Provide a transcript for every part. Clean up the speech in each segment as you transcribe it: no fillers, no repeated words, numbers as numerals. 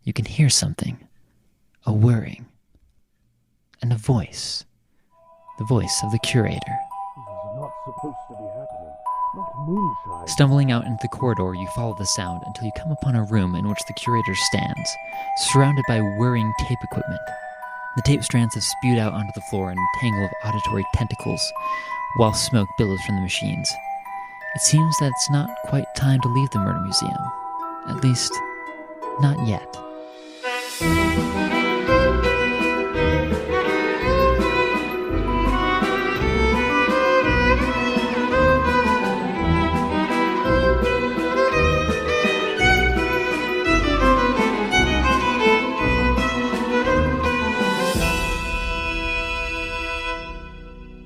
you can hear something, a whirring, and a voice. The voice of the curator. This is not supposed to be happening. Not moonshine. Stumbling out into the corridor, you follow the sound until you come upon a room in which the curator stands, surrounded by whirring tape equipment. The tape strands have spewed out onto the floor in a tangle of auditory tentacles, while smoke billows from the machines. It seems that it's not quite time to leave the murder museum. At least, not yet.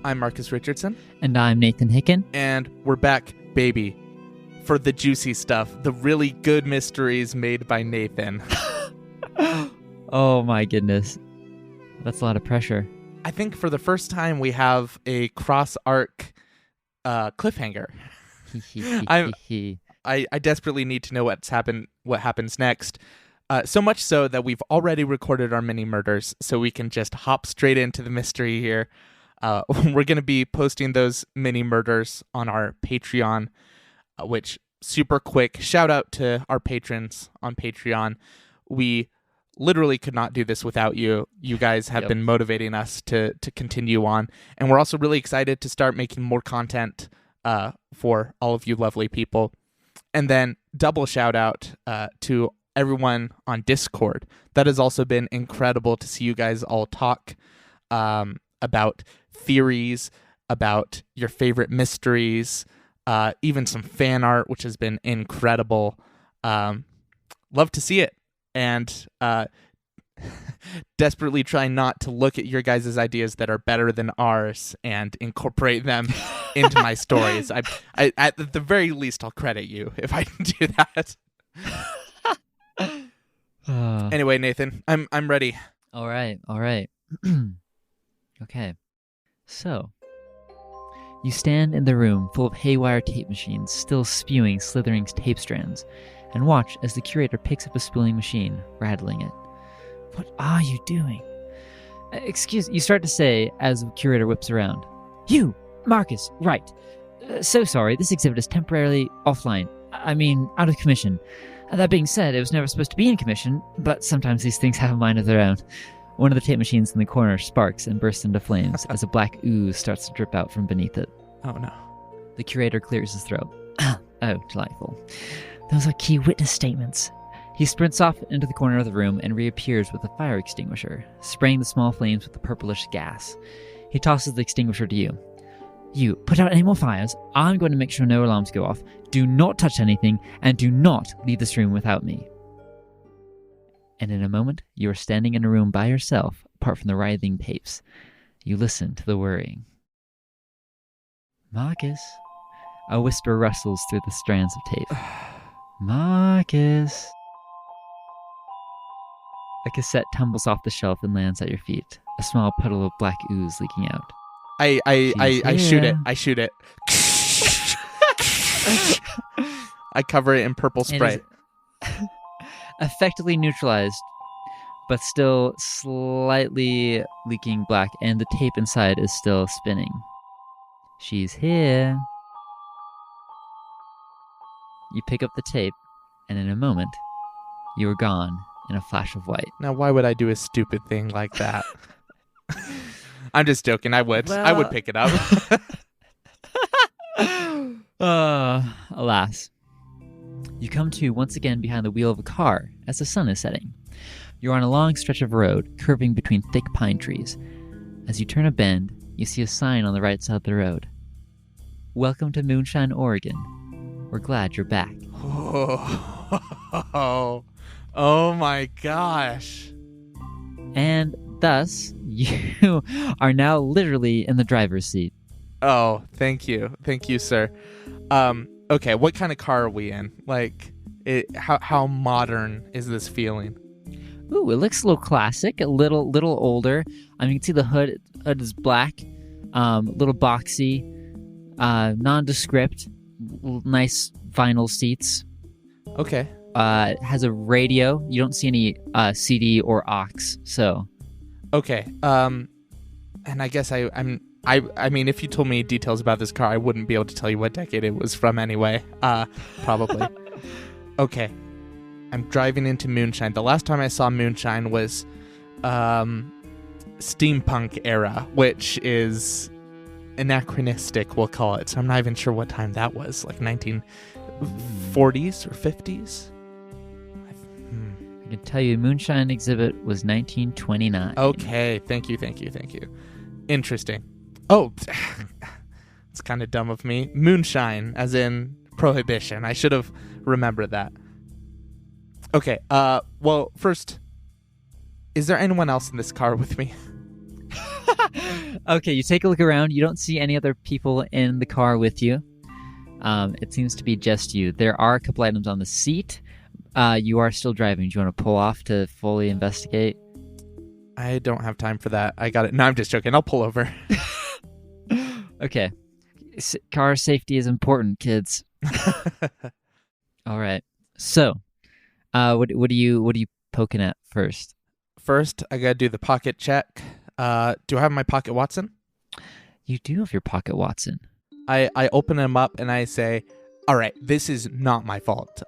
I'm Marcus Richardson. And I'm Nathan Hicken. And we're back, baby, for the juicy stuff, the really good mysteries made by Nathan. Oh my goodness. That's a lot of pressure. I think for the first time we have a cross-arc cliffhanger. I desperately need to know what happens next. So much so that we've already recorded our mini murders, so we can just hop straight into the mystery here. We're going to be posting those mini murders on our Patreon, which, super quick, shout out to our patrons on Patreon. We literally could not do this without you. You guys have been motivating us to continue on. And we're also really excited to start making more content for all of you lovely people. And then double shout out to everyone on Discord. That has also been incredible to see you guys all talk about theories, about your favorite mysteries, even some fan art, which has been incredible. Love to see it. And desperately try not to look at your guys' ideas that are better than ours and incorporate them into my stories. I at the very least, I'll credit you if I do that. Anyway, Nathan, I'm ready. All right. Okay. So, you stand in the room full of haywire tape machines, still spewing slithering tape strands, and watch as the curator picks up a spooling machine, rattling it. What are you doing? You start to say as the curator whips around. You, Marcus, right. So sorry, this exhibit is temporarily offline. Out of commission. That being said, it was never supposed to be in commission, but sometimes these things have a mind of their own. One of the tape machines in the corner sparks and bursts into flames as a black ooze starts to drip out from beneath it. Oh no. The curator clears his throat. Oh, delightful. Those are key witness statements. He sprints off into the corner of the room and reappears with a fire extinguisher, spraying the small flames with the purplish gas. He tosses the extinguisher to you. You, put out any more fires. I'm going to make sure no alarms go off. Do not touch anything, and do not leave this room without me. And in a moment, you are standing in a room by yourself, apart from the writhing tapes. You listen to the whirring. Marcus. A whisper rustles through the strands of tape. Marcus. A cassette tumbles off the shelf and lands at your feet, a small puddle of black ooze leaking out. I shoot it. I cover it in purple spray. Effectively neutralized, but still slightly leaking black, and the tape inside is still spinning. She's here. You pick up the tape, and in a moment, you are gone in a flash of white. Now, why would I do a stupid thing like that? I'm just joking. I would. I would pick it up. Alas. You come to once again behind the wheel of a car as the sun is setting. You're on a long stretch of road, curving between thick pine trees. As you turn a bend, you see a sign on the right side of the road. Welcome to Moonshine, Oregon. We're glad you're back. Oh my gosh. And thus, you are now literally in the driver's seat. Oh, thank you. Thank you, sir. Okay, what kind of car are we in? Like, how modern is this feeling? Ooh, it looks a little classic, a little older. You can see the hood is black, little boxy, nondescript, nice vinyl seats. Okay. has a radio. You don't see any CD or aux. So Okay. And I guess I mean, if you told me details about this car, I wouldn't be able to tell you what decade it was from anyway. Probably. Okay. I'm driving into Moonshine. The last time I saw Moonshine was steampunk era, which is anachronistic, we'll call it. So I'm not even sure what time that was, like 1940s or 50s. I can tell you, Moonshine exhibit was 1929. Okay, thank you. Interesting. Oh, it's kind of dumb of me. Moonshine, as in prohibition. I should have remembered that. Okay, well, first, is there anyone else in this car with me? Okay, you take a look around. You don't see any other people in the car with you. It seems to be just you. There are a couple items on the seat. You are still driving. Do you want to pull off to fully investigate? I don't have time for that. I got it. No, I'm just joking. I'll pull over. Okay. Car safety is important, kids. All right. So, what are you poking at first? First, I gotta do the pocket check. Do I have my pocket Watson? You do have your pocket Watson. I open him up and I say, "All right, this is not my fault.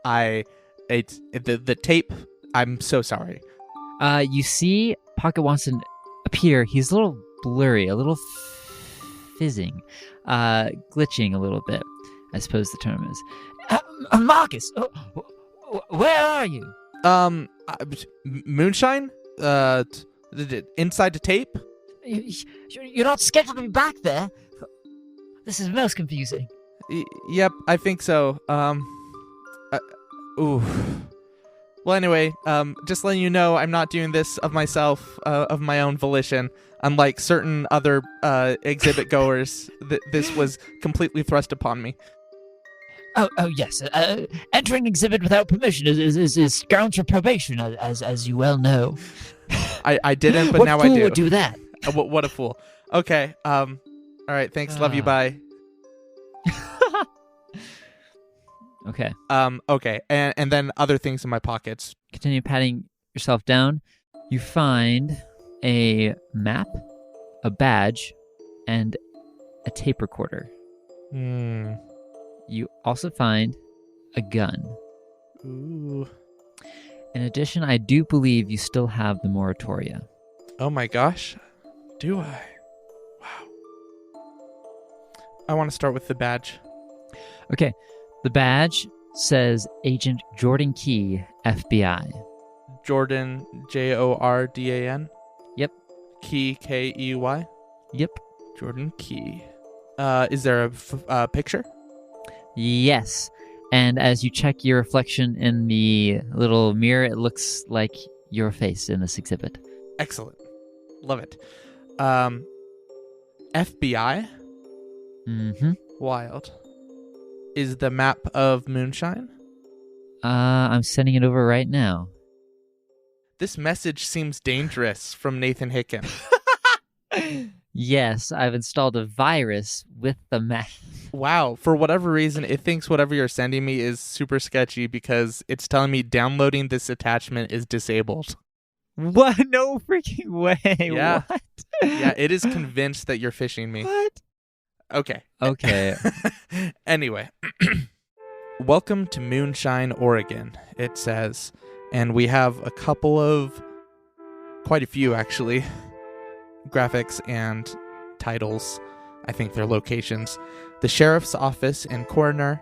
It's the tape. I'm so sorry." You see Pocket Watson appear. He's a little blurry, a little fizzing, glitching a little bit, I suppose the term is. Marcus, where are you? Moonshine? Inside the tape? You're not scheduled to be back there. This is most confusing. Yep, I think so. Ooh. Well, anyway, just letting you know, I'm not doing this of myself, of my own volition. Unlike certain other exhibit goers, this was completely thrust upon me. Oh, yes. Entering exhibit without permission is grounds for probation, as you well know. I didn't, but now I do. What fool would do that? What a fool. Okay. All right. Thanks. Love you. Bye. Okay. Okay. And then other things in my pockets. Continue patting yourself down. You find a map, a badge, and a tape recorder. You also find a gun. Ooh. In addition, I do believe you still have the moratoria. Oh my gosh. Do I? Wow. I want to start with the badge. Okay. The badge says Agent Jordan Key, FBI. Jordan, Jordan? Yep. Key, Key? Yep. Jordan Key. Is there a picture? Yes. And as you check your reflection in the little mirror, it looks like your face in this exhibit. Excellent. Love it. FBI? Mm-hmm. Wild. Is the map of Moonshine? I'm sending it over right now. This message seems dangerous from Nathan Hicken. Yes, I've installed a virus with the map. Wow. For whatever reason, it thinks whatever you're sending me is super sketchy because it's telling me downloading this attachment is disabled. What? No freaking way. Yeah. What? Yeah, it is convinced that you're phishing me. What? Okay. Anyway. Welcome to Moonshine, Oregon, it says. And we have quite a few actually, graphics and titles. I think they're locations. The Sheriff's Office and Coroner,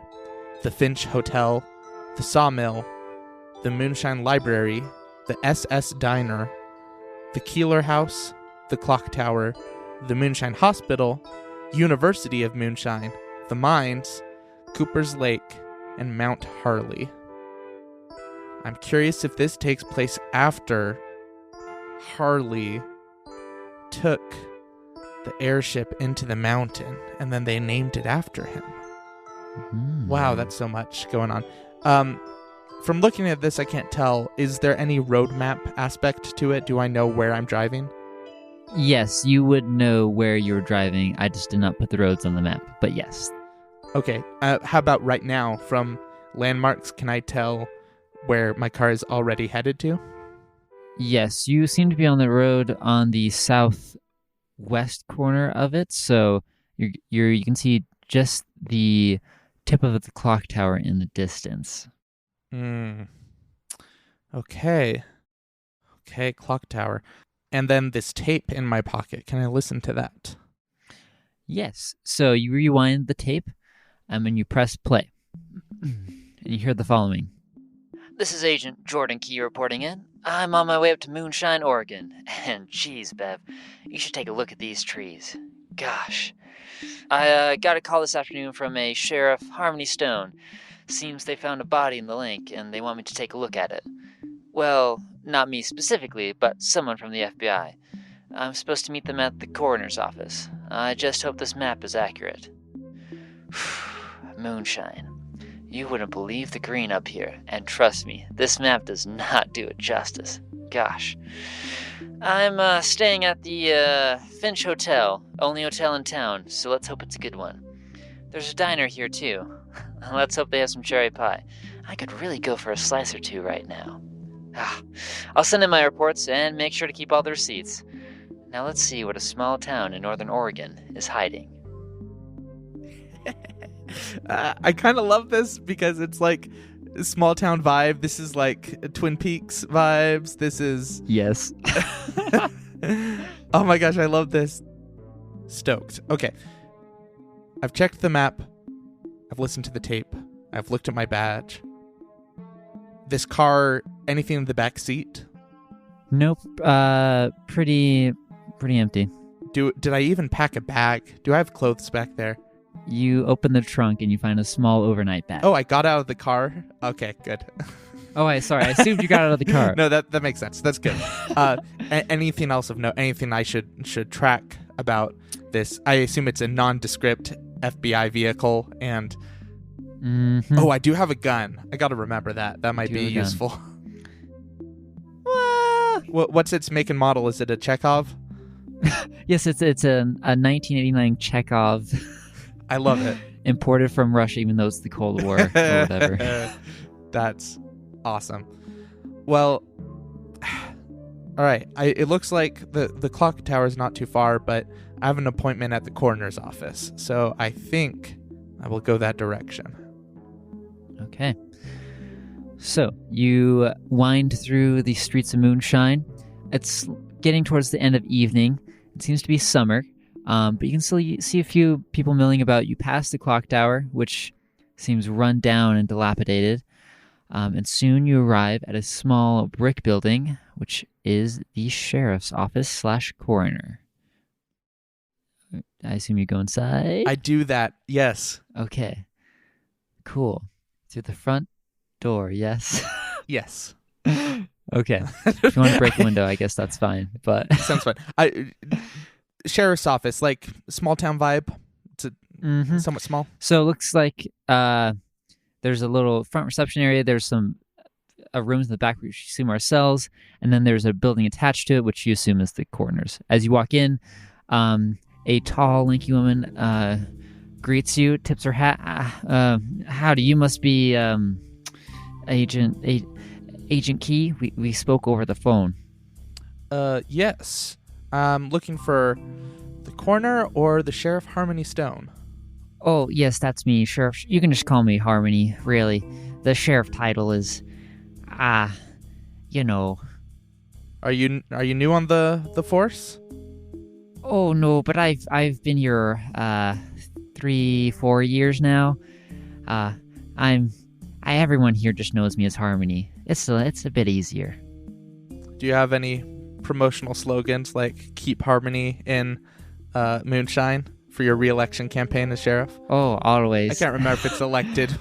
the Finch Hotel, the Sawmill, the Moonshine Library, the SS Diner, the Keeler House, the Clock Tower, the Moonshine Hospital, University of Moonshine, the Mines, Cooper's Lake, and Mount Harley. I'm curious if this takes place after Harley took the airship into the mountain, and then they named it after him. Wow, that's so much going on. From looking at this, I can't tell. Is there any roadmap aspect to it? Do I know where I'm driving? Yes, you would know where you're driving. I just did not put the roads on the map, but yes. Okay, how about right now? From landmarks, can I tell where my car is already headed to? Yes, you seem to be on the road on the southwest corner of it, so you can see just the tip of the clock tower in the distance. Okay. Okay, clock tower. And then this tape in my pocket. Can I listen to that? Yes, so you rewind the tape, and you press play. And you hear the following. This is Agent Jordan Key reporting in. I'm on my way up to Moonshine, Oregon. And geez, Bev, you should take a look at these trees. Gosh. I got a call this afternoon from a Sheriff, Harmony Stone. Seems they found a body in the lake, and they want me to take a look at it. Well, not me specifically, but someone from the FBI. I'm supposed to meet them at the coroner's office. I just hope this map is accurate. Moonshine. You wouldn't believe the green up here, and trust me, this map does not do it justice. Gosh. I'm staying at the Finch Hotel, only hotel in town, so let's hope it's a good one. There's a diner here too. Let's hope they have some cherry pie. I could really go for a slice or two right now. I'll send in my reports and make sure to keep all the receipts. Now let's see what a small town in northern Oregon is hiding. I kind of love this because it's like a small town vibe. This is like Twin Peaks vibes. This is... Yes. Oh my gosh, I love this. Stoked. Okay. I've checked the map. I've listened to the tape. I've looked at my badge. This car, anything in the back seat? Nope. Pretty empty. Did I even pack a bag? Do I have clothes back there? You open the trunk and you find a small overnight bag. Oh, I got out of the car? Okay, good. Oh, sorry. I assumed you got out of the car. No, that makes sense. That's good. Anything else of note? Anything I should track about this? I assume it's a nondescript FBI vehicle, and I do have a gun. I got to remember that. That might be useful. What's its make and model? Is it a Chekhov? Yes, it's a 1989 Chekhov. I love it. Imported from Russia, even though it's the Cold War or whatever. That's awesome. Well, all right. It looks like the clock tower is not too far, but I have an appointment at the coroner's office, so I think I will go that direction. Okay. So you wind through the streets of Moonshine. It's getting towards the end of evening. It seems to be summer. But you can still see a few people milling about. You pass the clock tower, which seems run down and dilapidated. And soon you arrive at a small brick building, which is the sheriff's office / coroner. I assume you go inside? I do that, yes. Okay. Cool. Through the front door, yes? Yes. Okay. If you want to break a window, I guess that's fine. But sounds fine. Sheriff's office, like small town vibe. It's somewhat small. So it looks like there's a little front reception area. There's some rooms in the back which you assume are cells, and then there's a building attached to it, which you assume is the coroner's. As you walk in, a tall, lanky woman greets you, tips her hat. Howdy, you must be Agent Key. We spoke over the phone. Yes. Looking for the coroner or the Sheriff Harmony Stone. Oh, yes, that's me, Sheriff. You can just call me Harmony, really. The sheriff title is, you know. Are you new on the force? Oh no, but I've been here 3-4 years now. Everyone here just knows me as Harmony. It's a bit easier. Do you have any promotional slogans like "Keep Harmony in Moonshine" for your re-election campaign as sheriff? Oh, always. I can't remember if it's elected.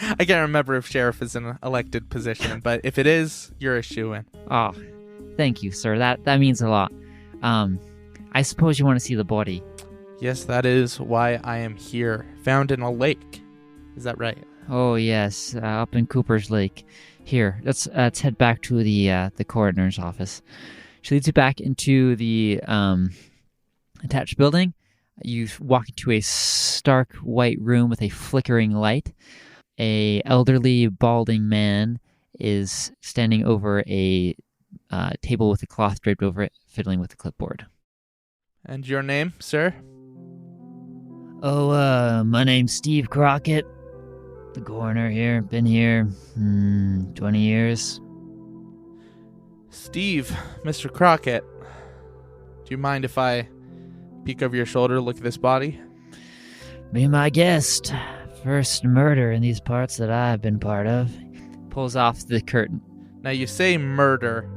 I can't remember if sheriff is an elected position, but if it is, you're a shoo-in. Oh, thank you, sir. That means a lot. I suppose you want to see the body. Yes, that is why I am here. Found in a lake. Is that right? Oh yes, up in Cooper's Lake. Here, let's head back to the coroner's office. She leads you back into the attached building. You walk into a stark white room with a flickering light. A elderly, balding man is standing over a table with a cloth draped over it, fiddling with a clipboard. And your name, sir? Oh, my name's Steve Crockett. The coroner here. Been here 20 years. Steve, Mr. Crockett, do you mind if I peek over your shoulder, look at this body? Be my guest. First murder in these parts that I've been part of. Pulls off the curtain. Now you say murder.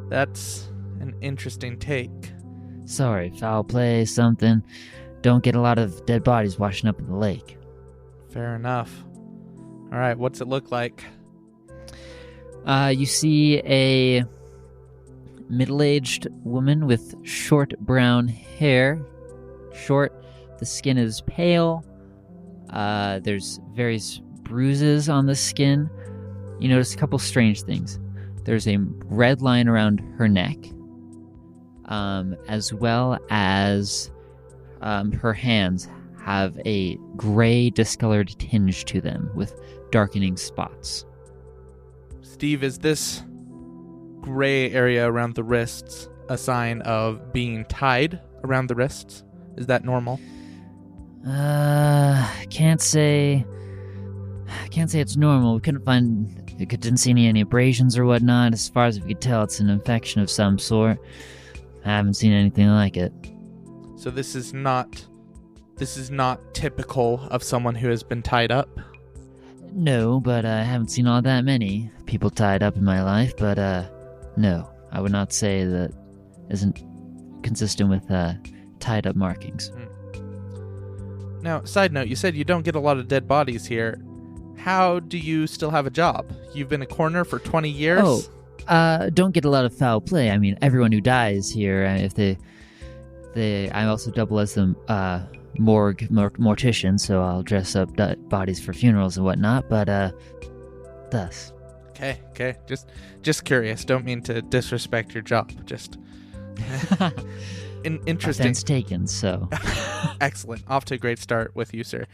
That's an interesting take. Sorry, foul play, something. Don't get a lot of dead bodies washing up in the lake. Fair enough. All right, what's it look like? You see a middle-aged woman with short brown hair. Short. The skin is pale. There's various bruises on the skin. You notice a couple strange things. There's a red line around her neck, as well as her hands have a gray discolored tinge to them with darkening spots. Steve, is this gray area around the wrists a sign of being tied around the wrists? Is that normal? Can't say it's normal. We didn't see any abrasions or whatnot. As far as we could tell, it's an infection of some sort. I haven't seen anything like it. So this is not typical of someone who has been tied up? No, but I haven't seen all that many people tied up in my life, but no. I would not say that isn't consistent with tied up markings. Now, side note, you said you don't get a lot of dead bodies here. How do you still have a job? You've been a coroner for 20 years? Don't get a lot of foul play. I mean, everyone who dies here, I also double as the morgue mortician, so I'll dress up bodies for funerals and whatnot, but, thus. Okay. Just curious. Don't mean to disrespect your job. Just interesting. Offense taken, so. Excellent. Off to a great start with you, sir.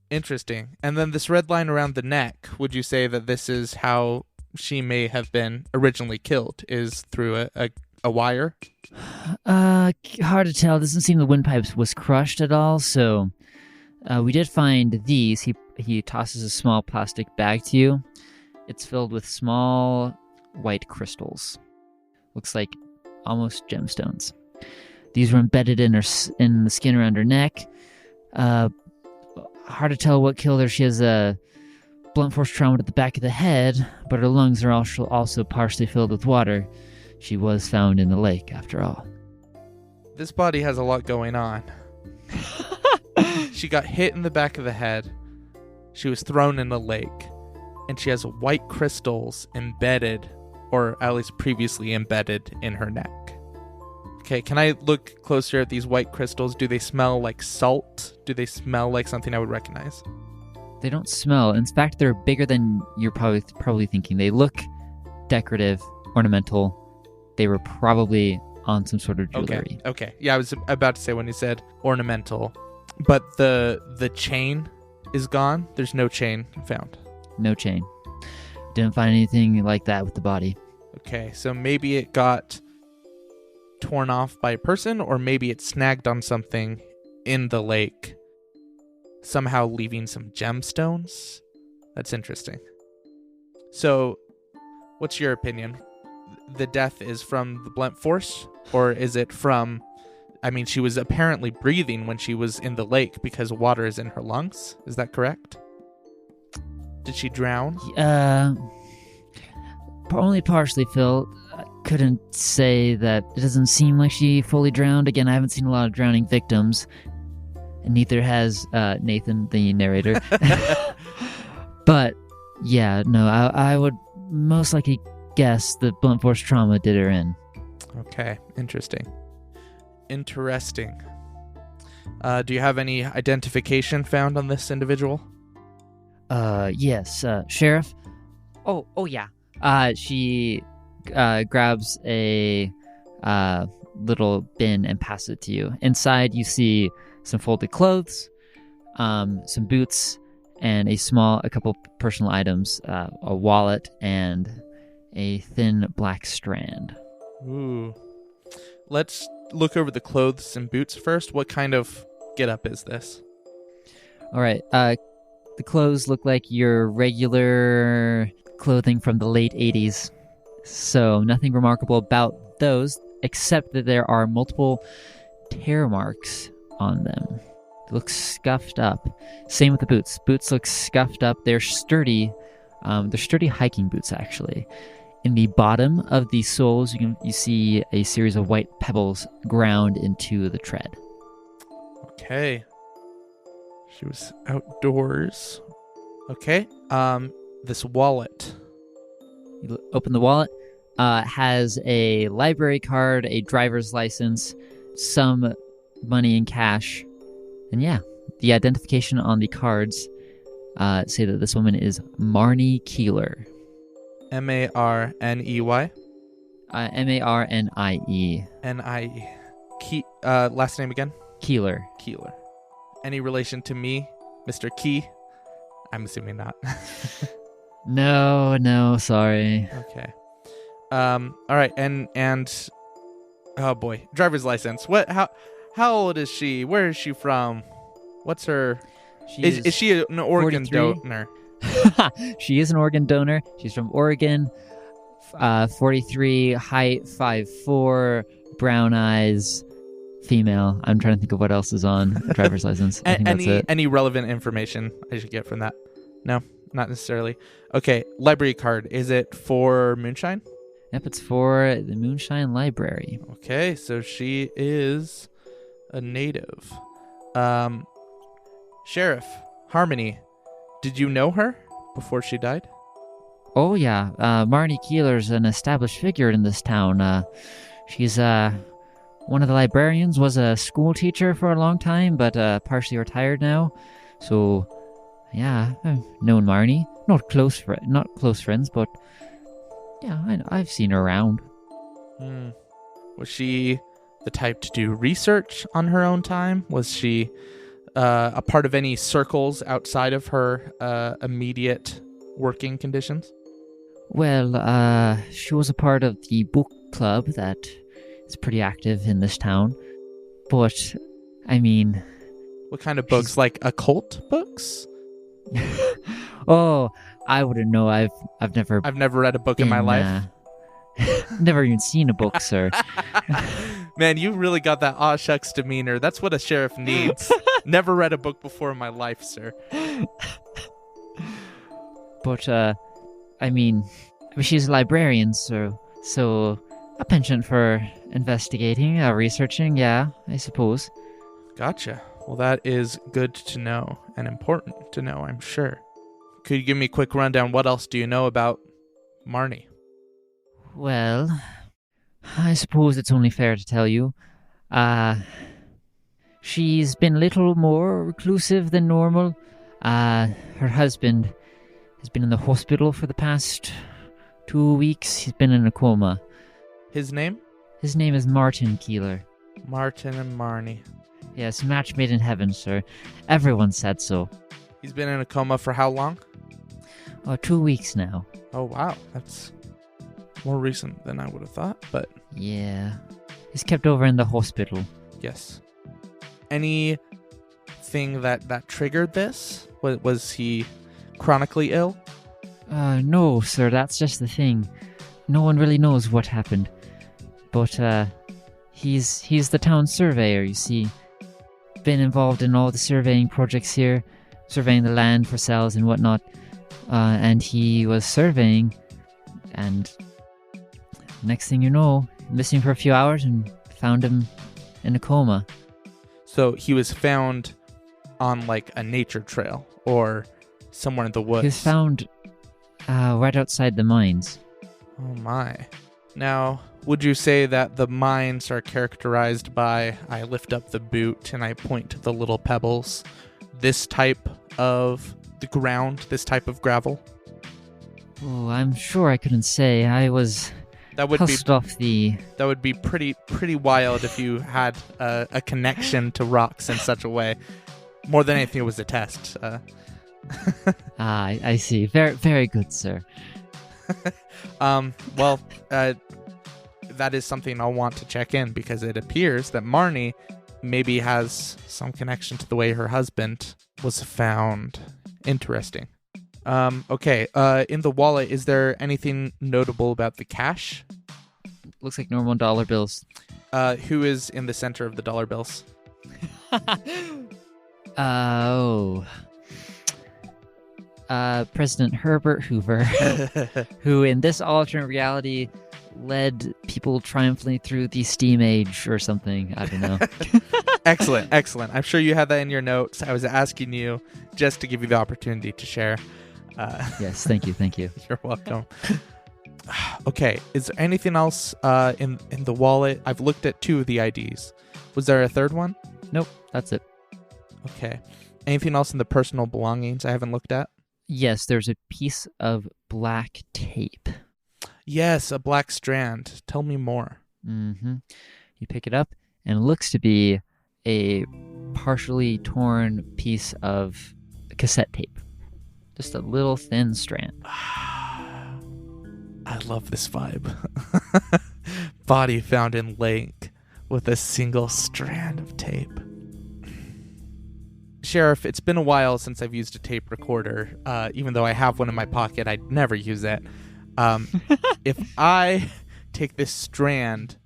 Interesting. And then this red line around the neck, would you say that this is how she may have been originally killed, is through a wire? Hard to tell. It doesn't seem the windpipe was crushed at all, so we did find these. He tosses a small plastic bag to you. It's filled with small white crystals. Looks like almost gemstones. These were embedded in the skin around her neck. Hard to tell what killed her. She has a blunt force trauma to the back of the head, but her lungs are also partially filled with water. She was found in the lake, after all. This body has a lot going on. She got hit in the back of the head. She was thrown in a lake. And she has white crystals embedded, or at least previously embedded, in her neck. Okay, can I look closer at these white crystals? Do they smell like salt? Do they smell like something I would recognize? They don't smell. In fact, they're bigger than you're probably thinking. They look decorative, ornamental. They were probably on some sort of jewelry. Okay. Yeah, I was about to say when you said ornamental. But the chain is gone? There's no chain found? No chain. Didn't find anything like that with the body. Okay, so maybe it got torn off by a person, or maybe it snagged on something in the lake, somehow leaving some gemstones? That's interesting. So, what's your opinion? The death is from the blunt force, or is it from... I mean, she was apparently breathing when she was in the lake because water is in her lungs. Is that correct? Did she drown? Only partially, Phil. I couldn't say that. It doesn't seem like she fully drowned. Again, I haven't seen a lot of drowning victims. And neither has Nathan, the narrator. But, yeah, no, I would most likely guess that blunt force trauma did her in. Okay, interesting. Do you have any identification found on this individual? Yes, Sheriff. Oh yeah. She grabs a little bin and passes it to you. Inside, you see some folded clothes, some boots, and a couple personal items, a wallet and a thin black strand. Ooh. Let's look over the clothes and boots first. What kind of getup is this? All right. The clothes look like your regular clothing from the late 80s. So nothing remarkable about those, except that there are multiple tear marks on them. They look scuffed up. Same with the boots. Boots look scuffed up. They're sturdy. They're sturdy hiking boots, actually. In the bottom of the soles, you see a series of white pebbles ground into the tread. Okay. She was outdoors. Okay. This wallet. You open the wallet. Has a library card, a driver's license, some money in cash, and yeah, the identification on the cards say that this woman is Marnie Keeler. Marney. Marnie. Nie. Last name again? Keeler. Keeler. Any relation to me, Mr. Key? I'm assuming not. No, sorry. Okay. All right, and oh boy, driver's license. How old is she? Where is she from? What's her? Is she an organ 43? donor? She is an organ donor. She's from Oregon. 43, height 5'4", brown eyes, female. I'm trying to think of what else is on a driver's license. I think that's it. Any relevant information I should get from that? No, not necessarily. Okay, library card. Is it for Moonshine? Yep, it's for the Moonshine Library. Okay, so she is a native. Sheriff, Harmony, did you know her before she died? Oh, yeah. Marnie Keeler's an established figure in this town. She's one of the librarians, was a school teacher for a long time, but partially retired now. So, yeah, I've known Marnie. Not close friends, but yeah, I've seen her around. Was she the type to do research on her own time? Was she a part of any circles outside of her immediate working conditions? Well, she was a part of the book club that is pretty active in this town. But, I mean... What kind of books? Like occult books? Oh, I wouldn't know. I've never read a book in my life. Never even seen a book, sir. Man, you really got that aw shucks demeanor. That's what a sheriff needs. Never read a book before in my life, sir. But, I mean, she's a librarian, so a penchant for investigating, researching, yeah, I suppose. Gotcha. Well, that is good to know and important to know, I'm sure. Could you give me a quick rundown? What else do you know about Marnie? Well, I suppose it's only fair to tell you. She's been a little more reclusive than normal. Her husband has been in the hospital for the past 2 weeks. He's been in a coma. His name? His name is Martin Keeler. Martin and Marnie. Yes, match made in heaven, sir. Everyone said so. He's been in a coma for how long? 2 weeks now. Oh, wow. That's more recent than I would have thought, but... Yeah. He's kept over in the hospital. Yes. Anything that triggered this? Was he chronically ill? No, sir, that's just the thing. No one really knows what happened. But, he's the town surveyor, you see. Been involved in all the surveying projects here, surveying the land for cells and whatnot. And he was surveying, and next thing you know, missing for a few hours and found him in a coma. So he was found on, like, a nature trail or somewhere in the woods? He was found right outside the mines. Oh, my. Now, would you say that the mines are characterized by, I lift up the boot and I point to the little pebbles, this type of the ground, this type of gravel? Oh, I'm sure I couldn't say. I was husked off the... That would be pretty wild if you had a connection to rocks in such a way. More than anything, it was a test. I see. Very, very good, sir. Well, that is something I'll want to check in because it appears that Marnie maybe has some connection to the way her husband was found. Interesting. Okay. In the wallet, is there anything notable about the cash? Looks like normal dollar bills. Who is in the center of the dollar bills? President Herbert Hoover, who in this alternate reality led people triumphantly through the steam age or something. I don't know. Excellent. I'm sure you had that in your notes. I was asking you just to give you the opportunity to share. Yes, thank you. You're welcome. Okay, is there anything else in the wallet? I've looked at 2 of the IDs. Was there a third one? Nope, that's it. Okay. Anything else in the personal belongings I haven't looked at? Yes, there's a piece of black tape. Yes, a black strand. Tell me more. Mm-hmm. You pick it up, and it looks to be a partially torn piece of cassette tape. Just a little thin strand. I love this vibe. Body found in lake with a single strand of tape. Sheriff, it's been a while since I've used a tape recorder. Even though I have one in my pocket, I never use it. If I take this strand,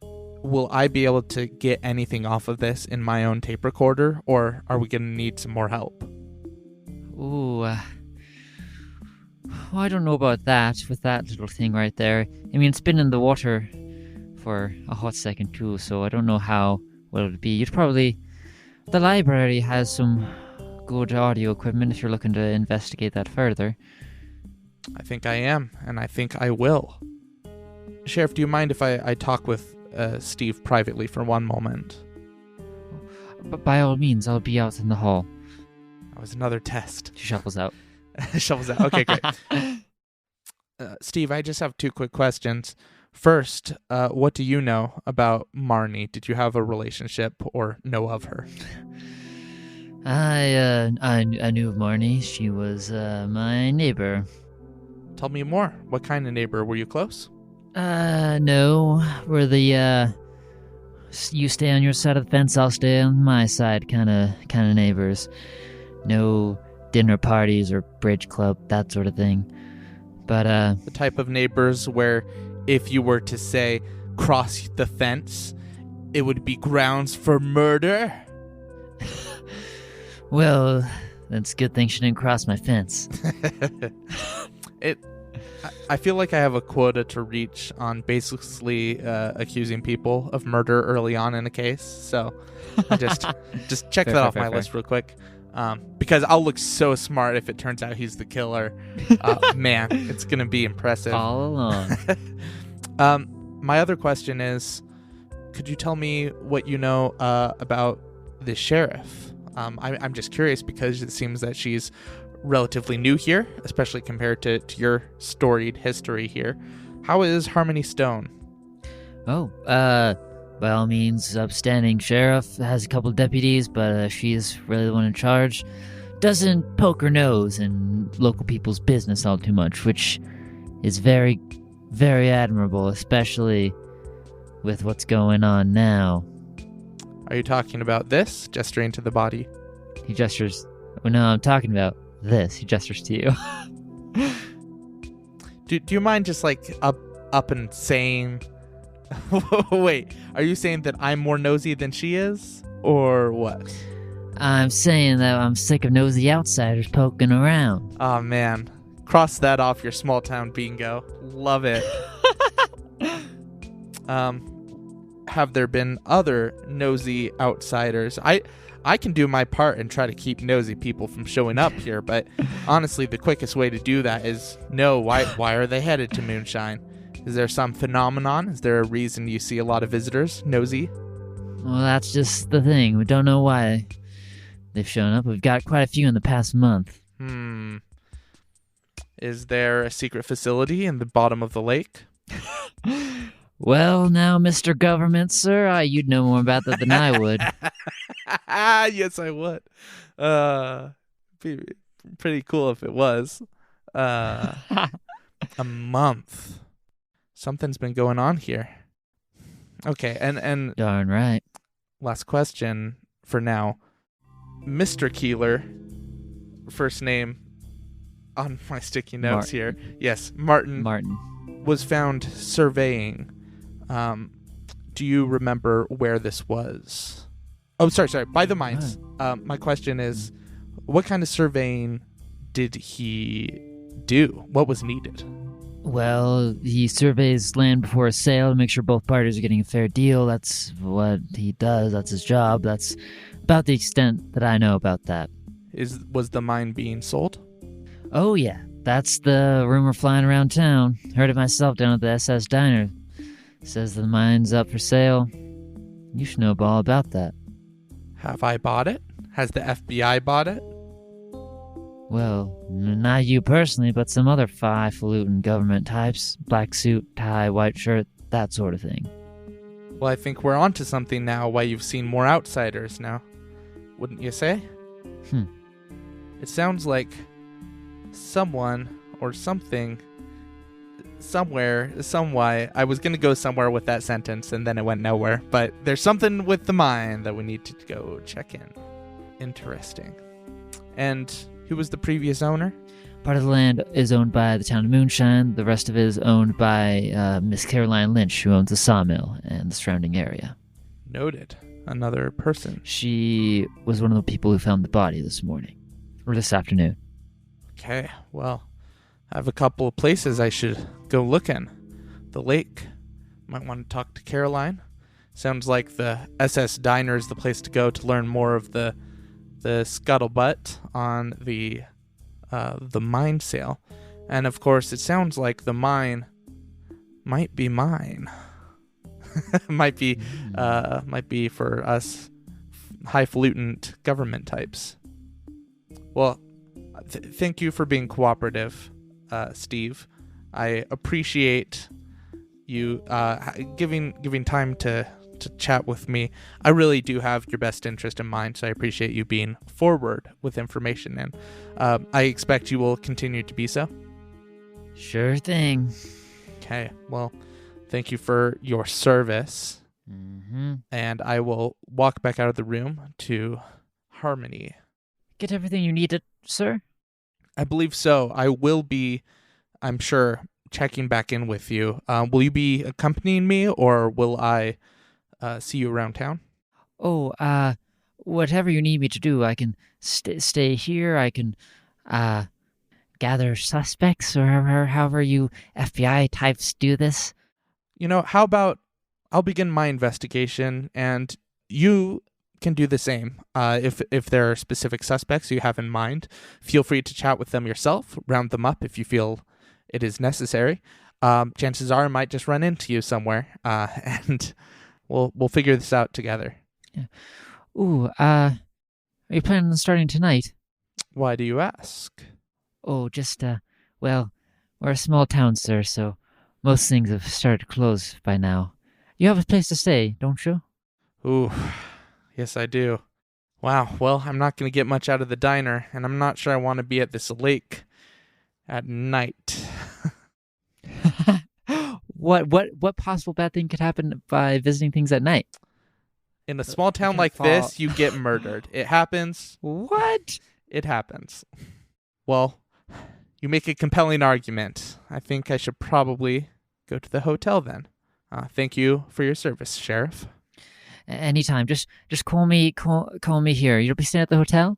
will I be able to get anything off of this in my own tape recorder, or are we going to need some more help? Ooh, well, I don't know about that with that little thing right there. I mean, it's been in the water for a hot second too, so I don't know what it would be. The library has some good audio equipment if you're looking to investigate that further. I think I am, and I think I will. Sheriff, do you mind if I talk with Steve privately for one moment? But by all means, I'll be out in the hall. That was another test. She shuffles out. Shovels out. Okay, great. Steve, I just have 2 quick questions. First, what do you know about Marnie? Did you have a relationship or know of her? I knew of Marnie. She was my neighbor. Tell me more. What kind of neighbor? Were you close? No. We're the you stay on your side of the fence, I'll stay on my side kind of neighbors. No dinner parties or bridge club, that sort of thing. But the type of neighbors where if you were to say cross the fence, it would be grounds for murder? Well, that's a good thing she didn't cross my fence. I feel like I have a quota to reach on basically accusing people of murder early on in a case, so I just check that off my list real quick. Because I'll look so smart if it turns out he's the killer. Man, it's going to be impressive. All along. My other question is, could you tell me what you know about the sheriff? I'm just curious because it seems that she's relatively new here, especially compared to your storied history here. How is Harmony Stone? Oh, by all means, upstanding sheriff, has a couple deputies, but she's really the one in charge. Doesn't poke her nose in local people's business all too much, which is very, very admirable, especially with what's going on now. Are you talking about this? Gesturing to the body. He gestures. Oh, no, I'm talking about this. He gestures to you. Do you mind just like up and saying... Wait, are you saying that I'm more nosy than she is? Or what? I'm saying that I'm sick of nosy outsiders poking around. Oh, man. Cross that off your small town bingo. Love it. Have there been other nosy outsiders? I can do my part and try to keep nosy people from showing up here, but honestly, the quickest way to do that is know why are they headed to Moonshine? Is there some phenomenon? Is there a reason you see a lot of visitors? Nosy? Well, that's just the thing. We don't know why they've shown up. We've got quite a few in the past month. Is there a secret facility in the bottom of the lake? Well, now, Mr. Government, sir, you'd know more about that than I would. Yes, I would. Be pretty cool if it was. A month. Something's been going on here. Okay, and Darn right. last question for now. Mr. Keeler, first name on my sticky notes here. Yes, Martin was found surveying. Do you remember where this was? Oh, sorry, by the mines. My question is, what kind of surveying did he do? What was needed? Well, he surveys land before a sale to make sure both parties are getting a fair deal. That's what he does. That's his job. That's about the extent that I know about that. Was the mine being sold? Oh, yeah. That's the rumor flying around town. Heard it myself down at the SS Diner. Says the mine's up for sale. You should know all about that. Have I bought it? Has the FBI bought it? Well, not you personally, but some other highfalutin government types. Black suit, tie, white shirt, that sort of thing. Well, I think we're onto something now, why you've seen more outsiders now. Wouldn't you say? It sounds like someone or something, somewhere, somewhy. I was going to go somewhere with that sentence, and then it went nowhere. But there's something with the mine that we need to go check in. Interesting. And who was the previous owner? Part of the land is owned by the town of Moonshine. The rest of it is owned by Miss Caroline Lynch, who owns the sawmill and the surrounding area. Noted. Another person. She was one of the people who found the body this morning. Or this afternoon. Okay, well, I have a couple of places I should go look in. The lake. Might want to talk to Caroline. Sounds like the SS Diner is the place to go to learn more of the scuttlebutt on the mine sale. And of course, it sounds like the mine might be mine. might be for us highfalutin government types. Well, thank you for being cooperative, Steve. I appreciate you giving time to chat with me. I really do have your best interest in mind, so I appreciate you being forward with information, and I expect you will continue to be so. Sure thing. Okay, well, thank you for your service. Mm-hmm. And I will walk back out of the room to Harmony. Get everything you needed, sir? I believe so. I will be, I'm sure, checking back in with you. Will you be accompanying me, or will I see you around town? Oh, whatever you need me to do. I can stay here. I can gather suspects, or however you FBI types do this. You know, how about I'll begin my investigation, and you can do the same. If there are specific suspects you have in mind, feel free to chat with them yourself, round them up if you feel it is necessary. Chances are I might just run into you somewhere, and we'll figure this out together. Yeah. Ooh, are you planning on starting tonight? Why do you ask? Oh, just, well, we're a small town, sir, so most things have started to close by now. You have a place to stay, don't you? Ooh, yes I do. Wow, well, I'm not going to get much out of the diner, and I'm not sure I want to be at this lake at night. What possible bad thing could happen by visiting things at night? In a small town like this, you get murdered. It happens. What? It happens. Well, you make a compelling argument. I think I should probably go to the hotel then. Thank you for your service, Sheriff. Anytime. Just call me me here. You'll be staying at the hotel?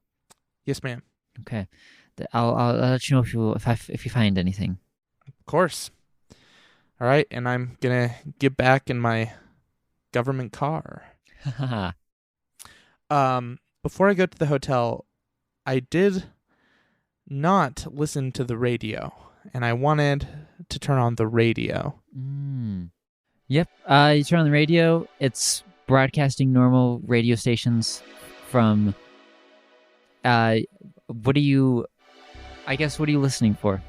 Yes, ma'am. Okay. I'll let you know if you find anything. Of course. All right, and I'm gonna get back in my government car. Before I go to the hotel, I did not listen to the radio, and I wanted to turn on the radio. Yep. You turn on the radio. It's broadcasting normal radio stations from. What are you listening for?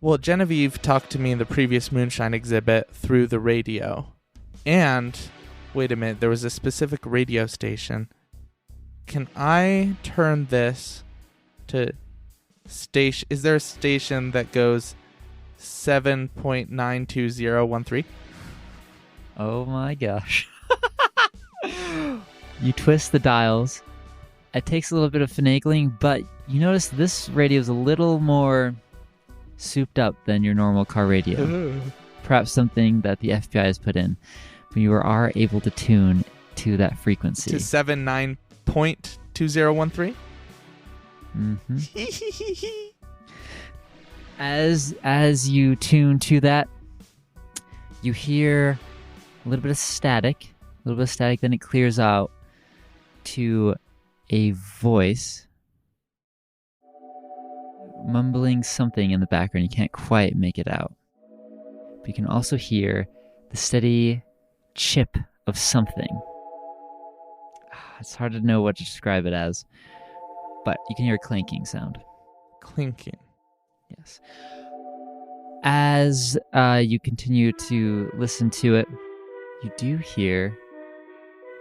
Well, Genevieve talked to me in the previous Moonshine exhibit through the radio. And, wait a minute, there was a specific radio station. Can I turn this to station? Is there a station that goes 7.92013? Oh my gosh. You twist the dials. It takes a little bit of finagling, but you notice this radio is a little more souped up than your normal car radio. Perhaps something that the FBI has put in. But you are able to tune to that frequency. To 79.2013? Mm-hmm. As you tune to that, you hear a little bit of static. Then it clears out to a voice mumbling something in the background. You can't quite make it out. But you can also hear the steady chip of something. It's hard to know what to describe it as, but you can hear a clanking sound. Clinking. Yes. As you continue to listen to it, you do hear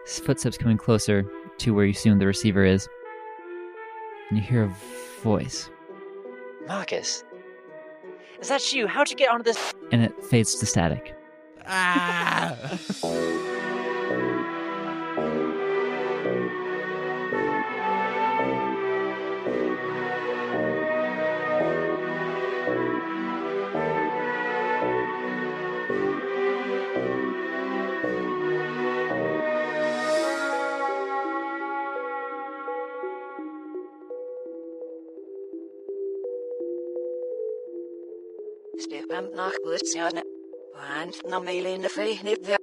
footsteps coming closer to where you assume the receiver is. And you hear a voice. Marcus, is that you? How'd you get onto this? And it fades to static. Ah! Stefan nach Luciana. And na mail in the free nip there.